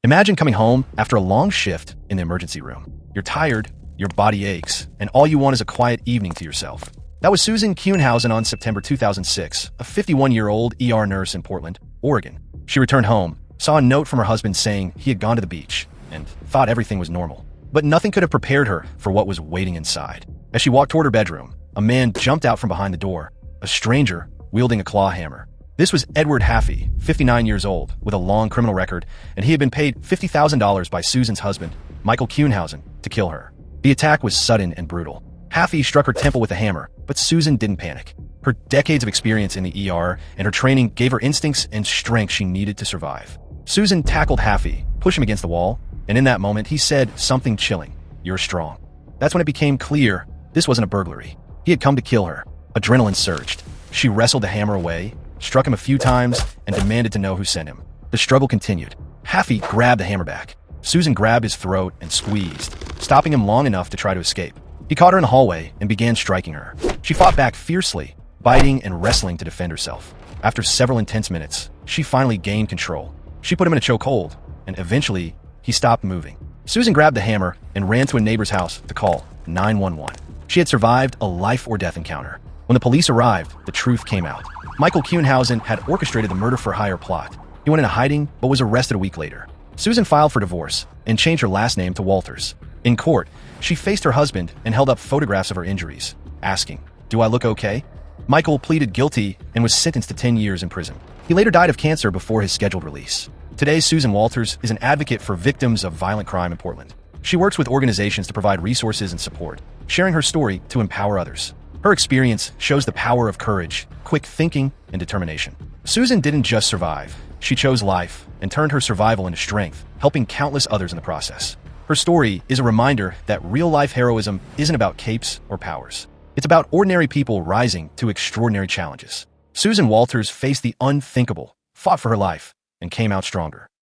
Imagine coming home after a long shift in the emergency room. You're tired, your body aches, and all you want is a quiet evening to yourself. That was Susan Kuhnhausen on September 2006, a 51-year-old ER nurse in Portland, Oregon. She returned home, saw a note from her husband saying he had gone to the beach, and thought everything was normal. But nothing could have prepared her for what was waiting inside. As she walked toward her bedroom, a man jumped out from behind the door, a stranger wielding a claw hammer. This was Edward Haffey, 59 years old, with a long criminal record, and he had been paid $50,000 by Susan's husband, Michael Kuhnhausen, to kill her. The attack was sudden and brutal. Haffey struck her temple with a hammer, but Susan didn't panic. Her decades of experience in the ER and her training gave her instincts and strength she needed to survive. Susan tackled Haffey, pushed him against the wall, and in that moment he said something chilling: "You're strong." That's when it became clear this wasn't a burglary. He had come to kill her. Adrenaline surged. She wrestled the hammer away, struck him a few times, and demanded to know who sent him. The struggle continued. Haffey grabbed the hammer back. Susan grabbed his throat and squeezed, stopping him long enough to try to escape. He caught her in the hallway and began striking her. She fought back fiercely, biting and wrestling to defend herself. After several intense minutes, she finally gained control. She put him in a chokehold, and eventually, he stopped moving. Susan grabbed the hammer and ran to a neighbor's house to call 911. She had survived a life-or-death encounter. When the police arrived, the truth came out. Michael Kuhnhausen had orchestrated the murder-for-hire plot. He went into hiding, but was arrested a week later. Susan filed for divorce and changed her last name to Walters. In court, she faced her husband and held up photographs of her injuries, asking, "Do I look okay?" Michael pleaded guilty and was sentenced to 10 years in prison. He later died of cancer before his scheduled release. Today, Susan Walters is an advocate for victims of violent crime in Portland. She works with organizations to provide resources and support, sharing her story to empower others. Her experience shows the power of courage, quick thinking, and determination. Susan didn't just survive. She chose life and turned her survival into strength, helping countless others in the process. Her story is a reminder that real-life heroism isn't about capes or powers. It's about ordinary people rising to extraordinary challenges. Susan Walters faced the unthinkable, fought for her life, and came out stronger.